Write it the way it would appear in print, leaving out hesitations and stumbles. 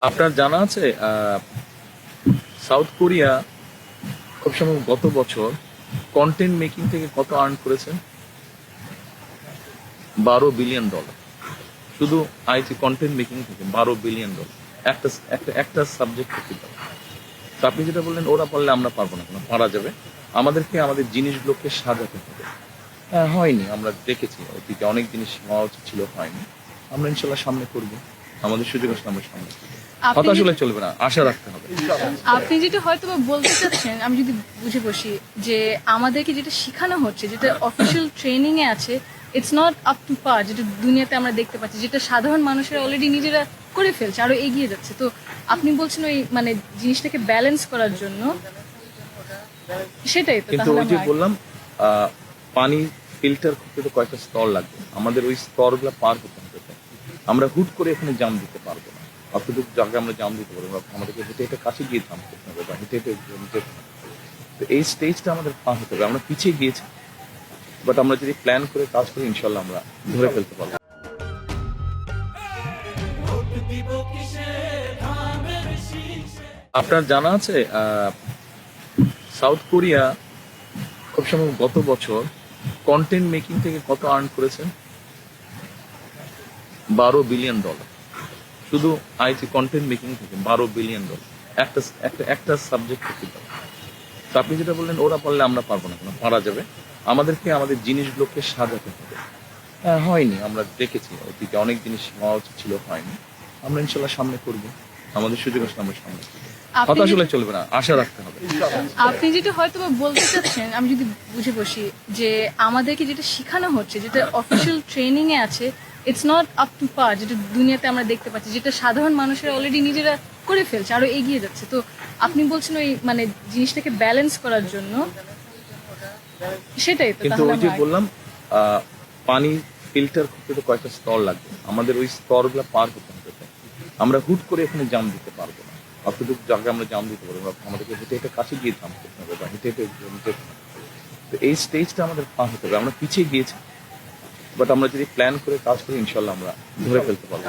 আপনার জানা আছে সাউথ কোরিয়া খুব সম্ভব গত বছর কন্টেন্ট মেকিং থেকে কত আর্ন করেছেন? $12 বিলিয়ন। শুধু আইটি কন্টেন্ট মেকিং থেকে $12 বিলিয়ন। একটা একটা একটা সাবজেক্ট থেকে পারে। তো আপনি যেটা বললেন ওরা পারলে আমরা পারবো না, কেন পারা যাবে। আমাদেরকে আমাদের জিনিসগুলোকে সাজাতে হবে। হ্যাঁ, হয়নি, আমরা দেখেছি অতীতে অনেক জিনিস হওয়া উচিত ছিল, হয়নি। আমরা ইনশাল্লাহ সামনে করবো, আমাদের সুযোগ আসলে আমরা সামনে করবো। আপনি হতাশ হলে যেটা- চলবে না, আশা রাখতে হবে। আপনি যেটা হয়তো বা বলতে চাচ্ছেন, আমি যদি বুঝে বসি, যে আমাদেরকে যেটা শেখানো হচ্ছে, যেটা অফিসিয়াল ট্রেনিং এ আছে, ইটস নট আপ টু পার, যেটা দুনিয়াতে আমরা দেখতে পাচ্ছি, যেটা সাধারণ মানুষেরা অলরেডি নিজেরা করে ফেলছে, আরো এগিয়ে যাচ্ছে। তো আপনি বলছেন ওই মানে জিনিসটাকে ব্যালেন্স করার জন্য, সেটাই তো। কিন্তু তাহলে ওই যে আমরা বললাম, পানি ফিল্টার করতে তো কয়েকটা স্তর লাগবে, আমাদের ওই স্তরগুলো পার হতে হবে। আমরা হুট করে এখানে জাম দিতে পারবো না। অতটুকু জায়গায় আমরা জাম দিতে পারবো না, আমাদেরকে হেঁটে হেঁটে কাছে গিয়ে জাম করতে হবে বা হেঁটে হেঁটে যেতে হবে। তো এই স্টেজটা আমাদের পার হতে হবে। আমরা পিছিয়ে গিয়েছি, বাট আমরা যদি প্ল্যান করে কাজ করি ইনশাল্লাহ আমরা ধরে ফেলতে পারবো। আপনার জানা আছে সাউথ কোরিয়া খুব সম্ভব গত বছর কন্টেন্ট মেকিং থেকে কত আর্ন করেছেন? $12 বিলিয়ন। শুধু আইটি কন্টেন্ট মেকিং থেকে $12 বিলিয়ন। একটা একটা একটা সাবজেক্ট থেকে পারে। তো আপনি যেটা বললেন ওরা পারলে আমরা পারবো না, কেন পারা যাবে। আমাদেরকে আমাদের জিনিসগুলোকে সাজাতে হবে। হ্যাঁ, হয়নি, আমরা দেখেছি অতীতে অনেক জিনিস হওয়া উচিত ছিল, হয়নি। আমরা ইনশাল্লাহ সামনে করবো, আমাদের সুযোগ আসলে আমরা সামনে করবো। আপনি হতাশ হলে যেটা- চলবে না, আশা রাখতে হবে। আপনি যেটা হয়তো বা বলতে চাচ্ছেন, আমি যদি বুঝে বসি, যে আমাদেরকে যেটা শেখানো হচ্ছে, যেটা অফিসিয়াল ট্রেনিং এ আছে, ইটস নট আপ টু পার, যেটা দুনিয়াতে আমরা দেখতে পাচ্ছি, যেটা সাধারণ মানুষেরা অলরেডি নিজেরা করে ফেলছে, আরো এগিয়ে যাচ্ছে। তো আপনি বলছেন ওই মানে জিনিসটাকে ব্যালেন্স করার জন্য, সেটাই তো। কিন্তু তাহলে ওই যে আমরা বললাম, পানি ফিল্টার করতে তো কয়েকটা স্তর লাগবে, আমাদের ওই স্তরগুলো পার হতে হবে। আমরা হুট করে এখানে জাম দিতে পারবো না। অতটুকু জায়গায় আমরা জাম দিতে পারবো না, আমাদেরকে হেঁটে হেঁটে কাছে গিয়ে জাম করতে হবে বা হেঁটে হেঁটে যেতে হবে। তো এই স্টেজটা আমাদের পার হতে হবে। আমরা পিছিয়ে গিয়েছি, বাট আমরা যদি প্ল্যান করে কাজ করি ইনশাল্লাহ আমরা ধরে ফেলতে পারবো।